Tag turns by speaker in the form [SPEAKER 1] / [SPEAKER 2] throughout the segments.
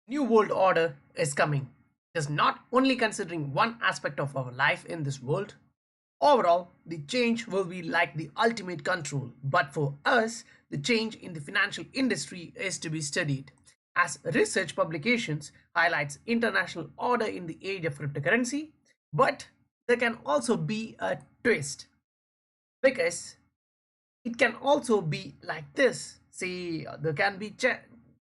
[SPEAKER 1] New world order is coming. It is not only considering one aspect of our life in this world. Overall, the change will be like the ultimate control, but for us, the change in the financial industry is to be studied. As research publications highlights international order in the age of cryptocurrency, but there can also be a twist because it can also be like this. See, there can be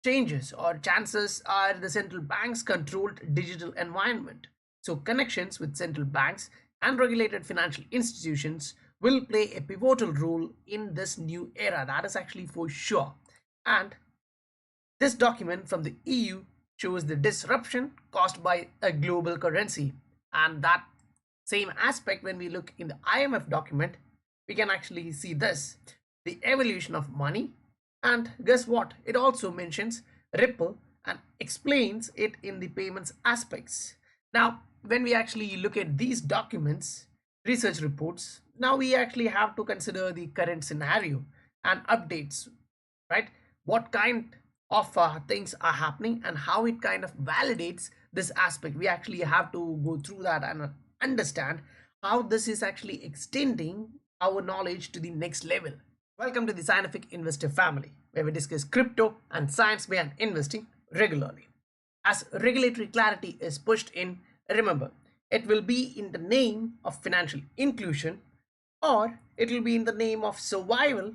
[SPEAKER 1] changes or chances are the central banks controlled digital environment. So connections with central banks and regulated financial institutions will play a pivotal role in this new era. That is actually for sure. And this document from the EU shows the disruption caused by a global currency. And that same aspect, when we look in the IMF document, we can actually see this the evolution of money. And guess what? It also mentions Ripple and explains it in the payments aspects. Now, when we actually look at these documents, research reports, now we actually have to consider the current scenario and updates, right? What kind of things are happening and how it kind of validates this aspect. We actually have to go through that and understand how this is actually extending our knowledge to the next level. Welcome to the Scientific Investor family, where we discuss crypto and science behind investing regularly. As regulatory clarity is pushed in, remember, it will be in the name of financial inclusion or it will be in the name of survival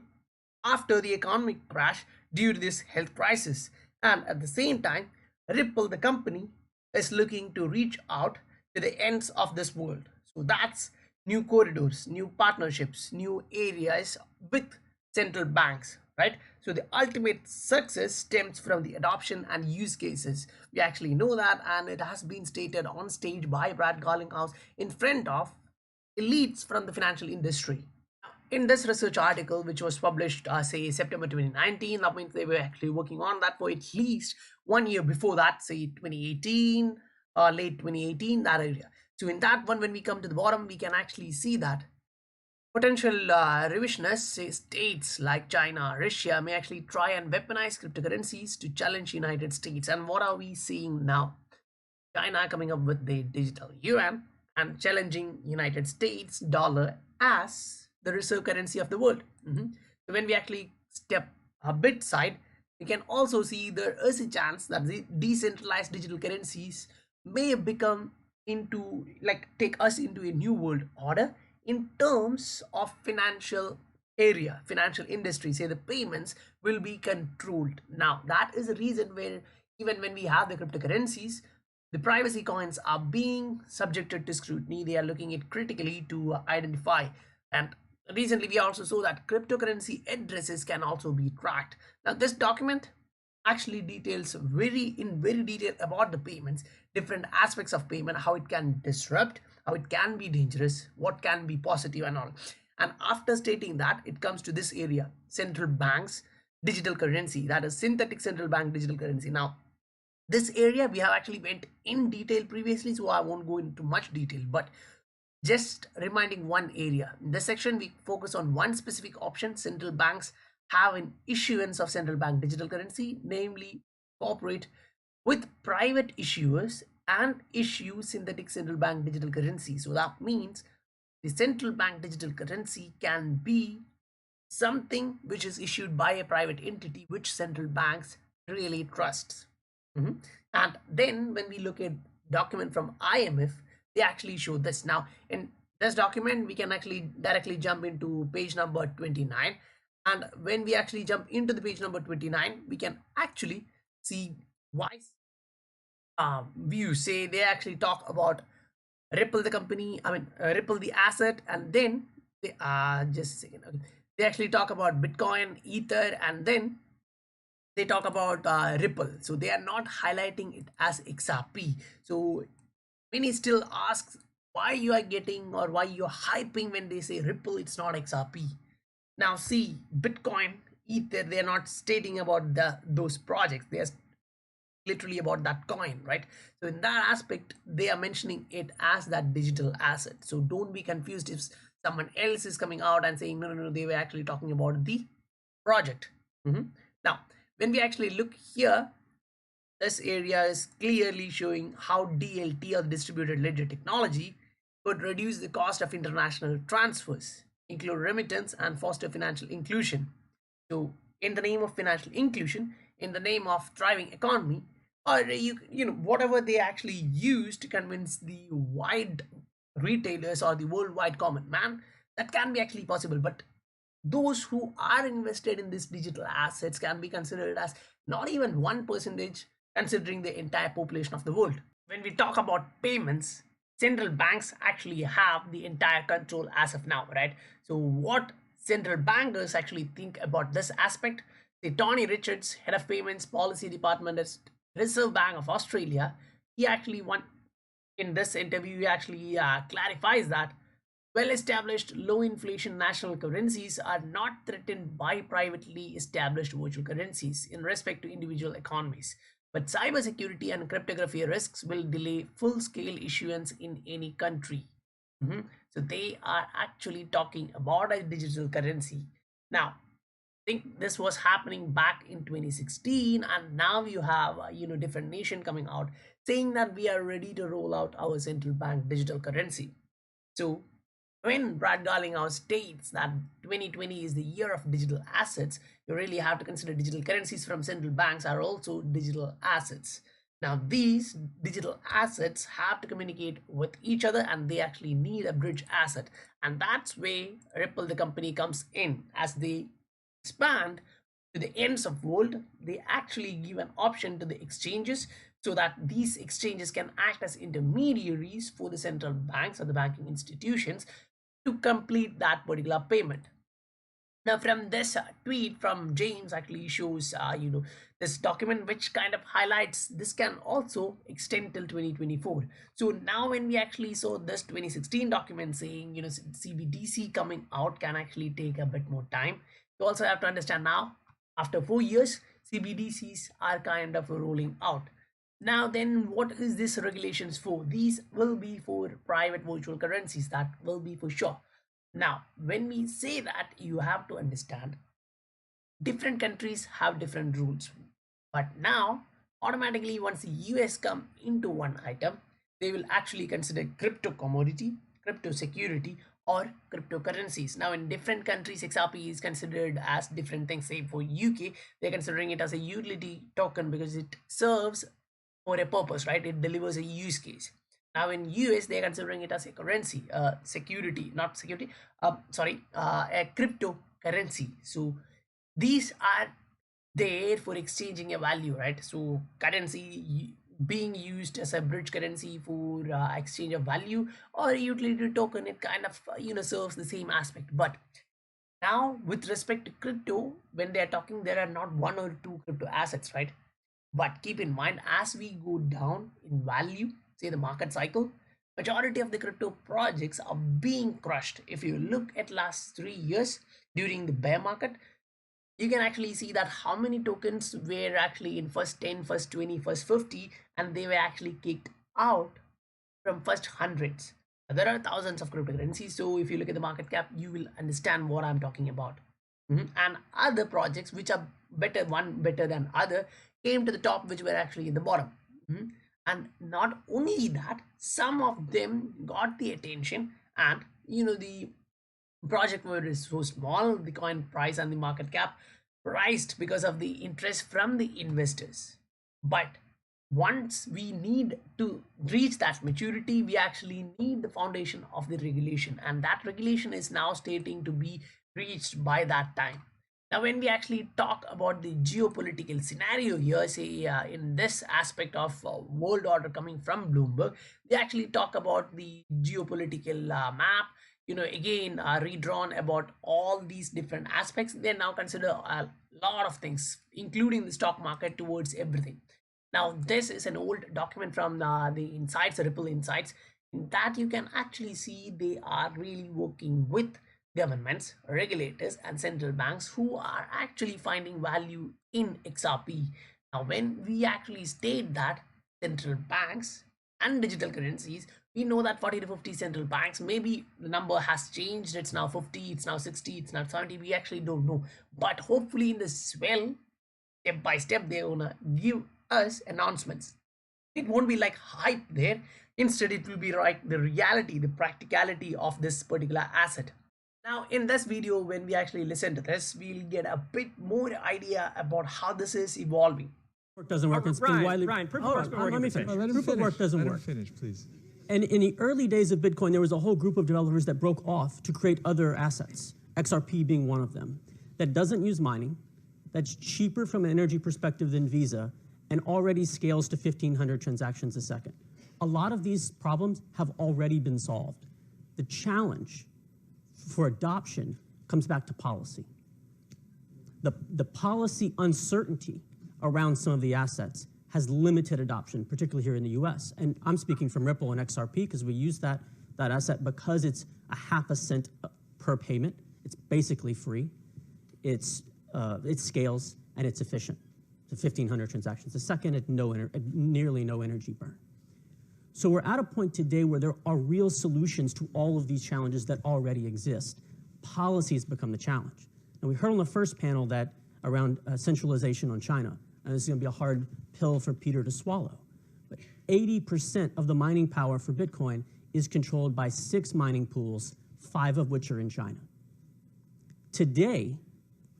[SPEAKER 1] after the economic crash due to this health crisis. And at the same time, Ripple, the company, is looking to reach out to the ends of this world. So that's new corridors, new partnerships, new areas with central banks, right? So the ultimate success stems from the adoption and use cases. We actually know that, and it has been stated on stage by Brad Garlinghouse in front of elites from the financial industry. In this research article, which was published, say September 2019, that means they were actually working on that for at least 1 year before that, say 2018, late 2018, that area. So in that one, when we come to the bottom, we can actually see that potential revisionists say states like China, Russia may actually try and weaponize cryptocurrencies to challenge United States. And what are we seeing now? China coming up with the digital yuan and challenging United States dollar as the reserve currency of the world. So when we actually step a bit side, we can also see there is a chance that the decentralized digital currencies may become into like take us into a new world order in terms of financial area, financial industry. Say the payments will be controlled. Now that is the reason where even when we have the cryptocurrencies, the privacy coins are being subjected to scrutiny. They are looking at critically to identify. And recently, we also saw that cryptocurrency addresses can also be tracked. Now, this document actually details very detail about the payments, different aspects of payment, how it can disrupt, how it can be dangerous, what can be positive and all. And after stating that, it comes to this area: central banks, digital currency, that is synthetic central bank digital currency. Now this area we have actually went in detail previously, so I won't go into much detail, but just reminding one area in this section we focus on one specific option. Central banks have an issuance of central bank digital currency, namely cooperate with private issuers and issue synthetic central bank digital currency. So that means the central bank digital currency can be something which is issued by a private entity which central banks really trusts. And then when we look at document from IMF, they actually show this. Now in this document we can actually directly jump into page number 29, and when we actually jump into the page number 29 we can actually see why view say they actually talk about Ripple the company, Ripple the asset, and then they just a second, okay, they actually talk about Bitcoin, Ether, and then they talk about Ripple. So they are not highlighting it as XRP. So many still ask why you are getting or why you're hyping when they say Ripple, it's not XRP. Now see, Bitcoin, Ether, they're not stating about those projects. They're literally about that coin, right? So in that aspect, they are mentioning it as that digital asset. So don't be confused if someone else is coming out and saying, no, they were actually talking about the project. Now, when we actually look here, This area is clearly showing how DLT, or distributed ledger technology, could reduce the cost of international transfers, include remittance, and foster financial inclusion. So, in the name of financial inclusion, in the name of thriving economy, or whatever they actually use to convince the wide retailers or the worldwide common man, that can be actually possible. But those who are invested in these digital assets can be considered as not even 1% considering the entire population of the world. When we talk about payments, central banks actually have the entire control as of now, right? So what central bankers actually think about this aspect? The Tony Richards, head of payments policy department at Reserve Bank of Australia, he actually in this interview he actually clarifies that well-established low-inflation national currencies are not threatened by privately established virtual currencies in respect to individual economies. But cybersecurity and cryptography risks will delay full-scale issuance in any country. So they are actually talking about a digital currency. Now, I think this was happening back in 2016, and now you have different nation coming out saying that we are ready to roll out our central bank digital currency. So when Brad Garlinghouse states that 2020 is the year of digital assets, you really have to consider digital currencies from central banks are also digital assets. Now, these digital assets have to communicate with each other and they actually need a bridge asset. And that's where Ripple, the company, comes in. As they expand to the ends of world, they actually give an option to the exchanges so that these exchanges can act as intermediaries for the central banks or the banking institutions to complete that particular payment. Now, from this tweet from James actually shows, this document which kind of highlights this can also extend till 2024. So now when we actually saw this 2016 document saying, CBDC coming out can actually take a bit more time. You also have to understand now, after 4 years, CBDCs are kind of rolling out. Now then, what is this regulations for? These will be for private virtual currencies, that will be for sure. Now, when we say that, you have to understand different countries have different rules. But now, automatically, once the US come into one item, they will actually consider crypto commodity, crypto security, or cryptocurrencies. Now, in different countries, XRP is considered as different things. Say for UK, they're considering it as a utility token because it serves for a purpose, right? It delivers a use case. Now in US, they're considering it as a currency, security, not security, a cryptocurrency. So these are there for exchanging a value, right? So currency being used as a bridge currency for exchange of value, or a utility token, it kind of serves the same aspect. But now with respect to crypto, when they are talking, there are not one or two crypto assets, right? But keep in mind, as we go down in value, say the market cycle, majority of the crypto projects are being crushed. If you look at last 3 years during the bear market, you can actually see that how many tokens were actually in first 10, first 20, first 50, and they were actually kicked out from first hundreds. There are thousands of cryptocurrencies, so if you look at the market cap, you will understand what I'm talking about. And other projects which are better, one better than other, came to the top, which were actually in the bottom. And not only that, some of them got the attention, and the project were so small, the coin price and the market cap priced because of the interest from the investors. But once we need to reach that maturity, we actually need the foundation of the regulation, and that regulation is now stating to be reached by that time. Now, when we actually talk about the geopolitical scenario here, say in this aspect of world order coming from Bloomberg, they actually talk about the geopolitical map, again redrawn about all these different aspects. They now consider a lot of things, including the stock market, towards everything. Now, this is an old document from the Insights, Ripple Insights, in that you can actually see they are really working with governments, regulators, and central banks who are actually finding value in XRP. Now, when we actually state that central banks and digital currencies, we know that 40 to 50 central banks, maybe the number has changed, it's now 50, it's now 60, it's now 70, we actually don't know. But hopefully in this swell, step by step, they're gonna give us announcements. It won't be like hype there. Instead, it will be like the reality, the practicality of this particular asset. Now, in this video, when we actually listen to this, we'll get a bit more idea about how this is evolving.
[SPEAKER 2] Work doesn't work. It's been widely.
[SPEAKER 3] Ryan, proof of work's been working.
[SPEAKER 2] Let me finish.
[SPEAKER 3] Let him
[SPEAKER 2] Proof of work doesn't work.
[SPEAKER 4] Finish, please.
[SPEAKER 2] And in the early days of Bitcoin, there was a whole group of developers that broke off to create other assets, XRP being one of them, that doesn't use mining, that's cheaper from an energy perspective than Visa, and already scales to 1,500 transactions a second. A lot of these problems have already been solved. The challenge for adoption comes back to policy. The policy uncertainty around some of the assets has limited adoption, particularly here in the US. And I'm speaking from Ripple and XRP because we use that asset because it's a half a cent per payment. It's basically free. It scales and it's efficient. It's 1,500 transactions a second at nearly no energy burn. So we're at a point today where there are real solutions to all of these challenges that already exist. Policy has become the challenge. And we heard on the first panel that around centralization on China, and this is going to be a hard pill for Peter to swallow. But 80% of the mining power for Bitcoin is controlled by 6 mining pools, 5 of which are in China. Today,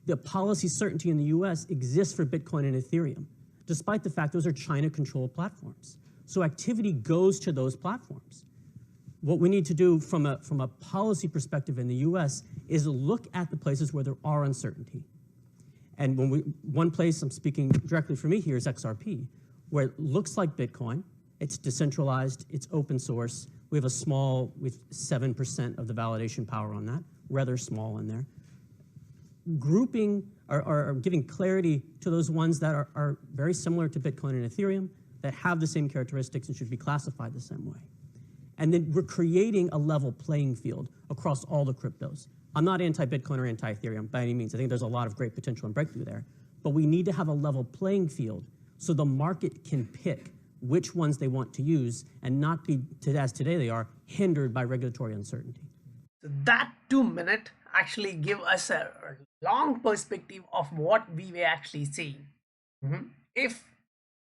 [SPEAKER 2] the policy certainty in the US exists for Bitcoin and Ethereum, despite the fact those are China-controlled platforms. So activity goes to those platforms. What we need to do from a policy perspective in the US is look at the places where there are uncertainty. And one place, I'm speaking directly for me here, is XRP, where it looks like Bitcoin. It's decentralized, it's open source. We have 7% of the validation power on that, rather small in there. Grouping or giving clarity to those ones that are very similar to Bitcoin and Ethereum, that have the same characteristics and should be classified the same way. And then we're creating a level playing field across all the cryptos. I'm not anti-Bitcoin or anti-Ethereum by any means. I think there's a lot of great potential and breakthrough there. But we need to have a level playing field so the market can pick which ones they want to use and not be, as today they are, hindered by regulatory uncertainty.
[SPEAKER 1] So that 2 minutes actually give us a long perspective of what we were actually saying. If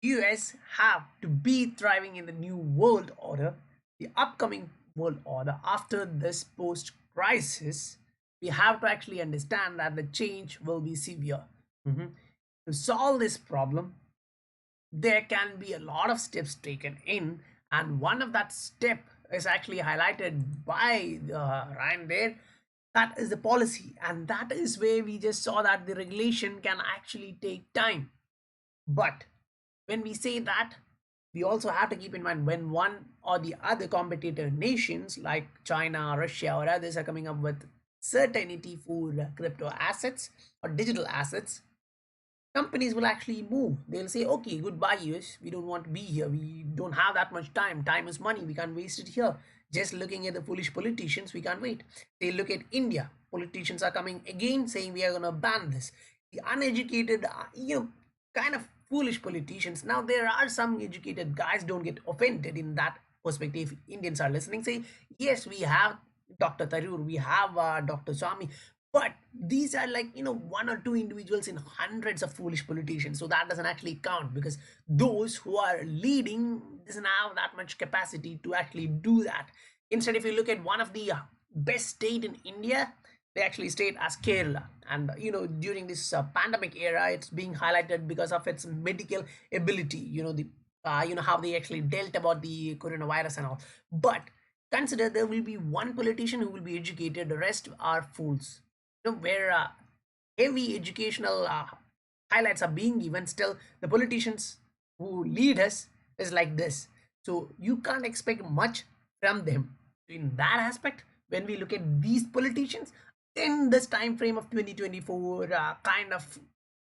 [SPEAKER 1] US have to be thriving in the new world order, the upcoming world order after this post-crisis, we have to actually understand that the change will be severe. To solve this problem, there can be a lot of steps taken in, and one of that step is actually highlighted by Ryan there. That is the policy, and that is where we just saw that the regulation can actually take time. But when we say that, we also have to keep in mind when one or the other competitor nations like China, Russia, or others are coming up with certainty for crypto assets or digital assets, companies will actually move. They'll say, okay, goodbye US, we don't want to be here, we don't have that much time, time is money, we can't waste it here. Just looking at the foolish politicians, we can't wait. They look at India, politicians are coming again saying we are going to ban this. The uneducated, kind of foolish politicians. Now there are some educated guys, don't get offended in that perspective. Indians are listening, say, yes, we have Dr. Tharoor, we have Dr. Swami, but these are like, 1 or 2 individuals in hundreds of foolish politicians. So that doesn't actually count because those who are leading doesn't have that much capacity to actually do that. Instead, if you look at one of the best state in India, they actually state as Kerala. And, during this pandemic era, it's being highlighted because of its medical ability, how they actually dealt about the coronavirus and all. But consider there will be one politician who will be educated, the rest are fools. Where heavy educational highlights are being given, still the politicians who lead us is like this. So you can't expect much from them. In that aspect, when we look at these politicians, in this time frame of 2024, kind of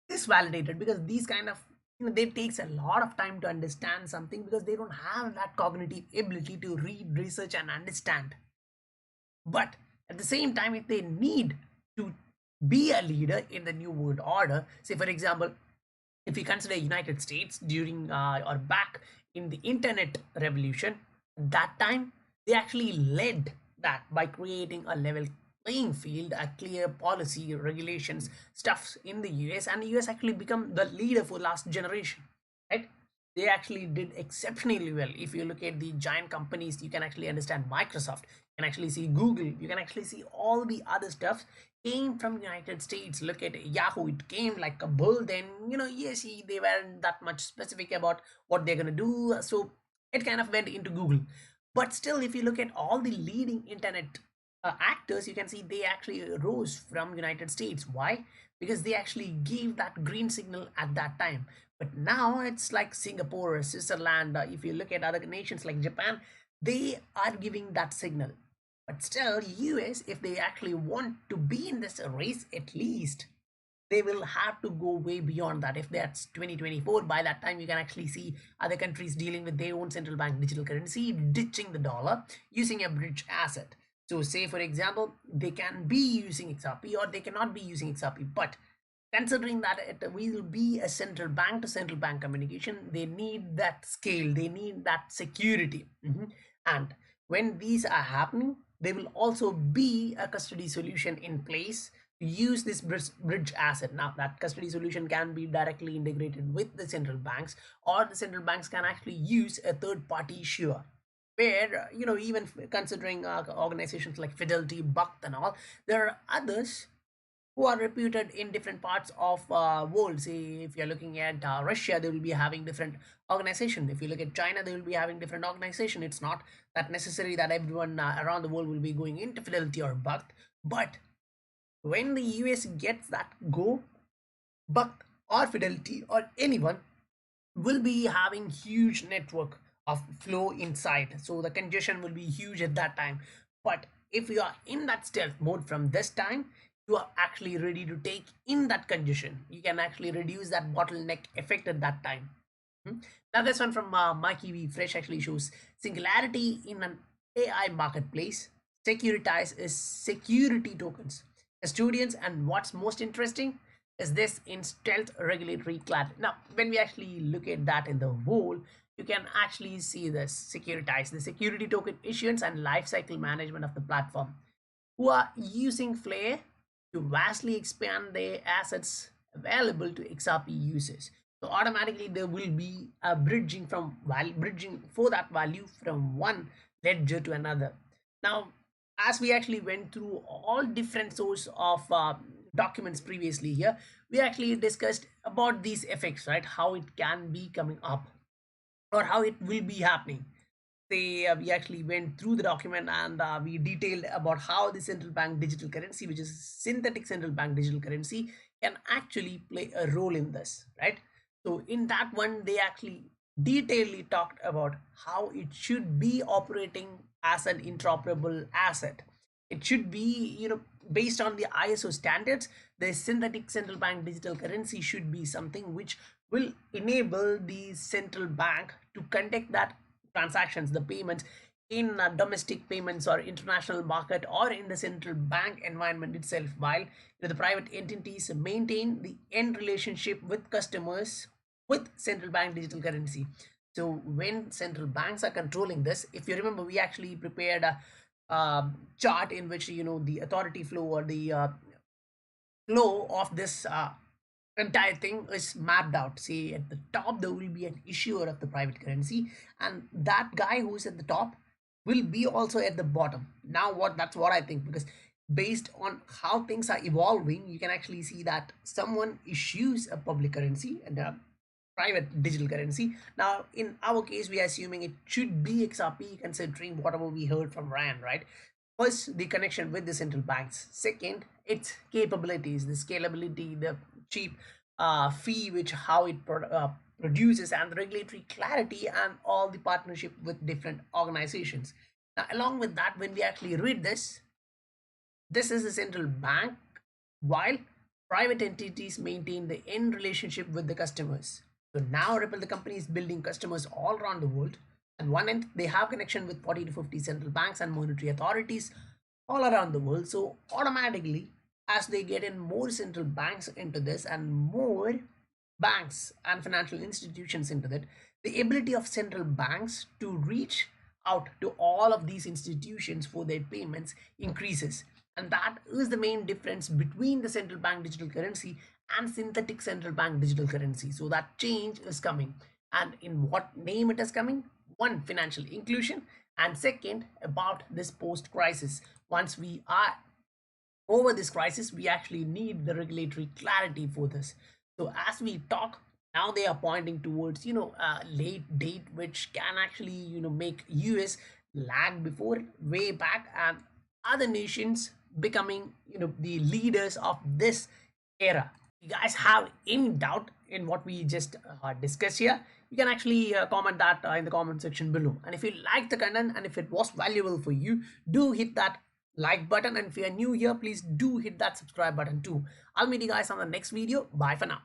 [SPEAKER 1] is validated because these kind of, they takes a lot of time to understand something because they don't have that cognitive ability to read, research, and understand. But at the same time, if they need to be a leader in the new world order, say for example, if we consider United States during or back in the internet revolution, that time they actually led that by creating a level playing field, a clear policy, regulations, stuffs in the US, and the US actually become the leader for last generation, right? they actually did exceptionally well. If you look at the giant companies, you can actually understand Microsoft, you can actually see Google, you can actually see all the other stuff came from United States. Look at Yahoo, it came like a bull. Then yes, they weren't that much specific about what they're gonna do, so it kind of went into Google. But still, if you look at all the leading internet actors, you can see they actually rose from United States. Why? Because they actually gave that green signal at that time. But now it's like Singapore, Switzerland. If you look at other nations like Japan, they are giving that signal. But still, US, if they actually want to be in this race, at least they will have to go way beyond that. If that's 2024, by that time you can actually see other countries dealing with their own central bank digital currency, ditching the dollar, using a bridge asset. So say for example, they can be using XRP or they cannot be using XRP, but considering that it will be a central bank to central bank communication, they need that scale, they need that security. And when these are happening, there will also be a custody solution in place to use this bridge asset. Now that custody solution can be directly integrated with the central banks, or the central banks can actually use a third party issuer, where even considering organizations like Fidelity, Buck and all, there are others who are reputed in different parts of world. Say if you're looking at Russia, they will be having different organization. If you look at China, they will be having different organization. It's not that necessary that everyone around the world will be going into Fidelity or Buck. But when the US gets that go, Buck or Fidelity or anyone will be having huge network of flow inside, so the congestion will be huge at that time. But if you are in that stealth mode from this time, you are actually ready to take in that congestion. You can actually reduce that bottleneck effect at that time. Now this one from Mikey V Fresh actually shows singularity in an AI marketplace. Securitize is security tokens, custodians, and what's most interesting is this in stealth regulatory clarity. Now, when we actually look at that in the whole, you can actually see this securitize, the security token issuance and lifecycle management of the platform, who are using Flare to vastly expand their assets available to XRP users. So automatically there will be a bridging from bridging for that value from one ledger to another. Now, as we actually went through all different source of documents previously here, we actually discussed about these effects, right? How it can be coming up or how it will be happening. We actually went through the document and we detailed about how the central bank digital currency, which is synthetic central bank digital currency, can actually play a role in this, right? So in that one, they actually detailedly talked about how it should be operating as an interoperable asset. It should be, based on the ISO standards. The synthetic central bank digital currency should be something which will enable the central bank to conduct that transactions, the payments in domestic payments or international market or in the central bank environment itself, while the private entities maintain the end relationship with customers with central bank digital currency. So when central banks are controlling this, if you remember, we actually prepared a chart in which the authority flow or the flow of this entire thing is mapped out. See, at the top there will be an issuer of the private currency, and that guy who's at the top will be also at the bottom. Now that's what I think, because based on how things are evolving, you can actually see that someone issues a public currency and a private digital currency. Now in our case, we are assuming it should be XRP, considering whatever we heard from Ryan, right? First, the connection with the central banks. Second, its capabilities, the scalability, the cheap fee, which how it produces, and the regulatory clarity, and all the partnership with different organizations. Now, along with that, when we actually read this is a central bank, while private entities maintain the end relationship with the customers. So now Ripple, the company, is building customers all around the world. And one end, they have connection with 40 to 50 central banks and monetary authorities all around the world. So automatically, as they get in more central banks into this and more banks and financial institutions into that, the ability of central banks to reach out to all of these institutions for their payments increases. And that is the main difference between the central bank digital currency and synthetic central bank digital currency. So that change is coming. and in what name it is coming. One, financial inclusion, and second, about this post crisis. Once we are over this crisis, we actually need the regulatory clarity for this. So as we talk now, they are pointing towards a late date which can actually make US lag before way back, and other nations becoming the leaders of this era. You guys have any doubt in what we just discussed here, you can actually comment that in the comment section below. And if you like the content and if it was valuable for you, do hit that like button, and if you are new here, please do hit that subscribe button too. I'll meet you guys on the next video. Bye for now.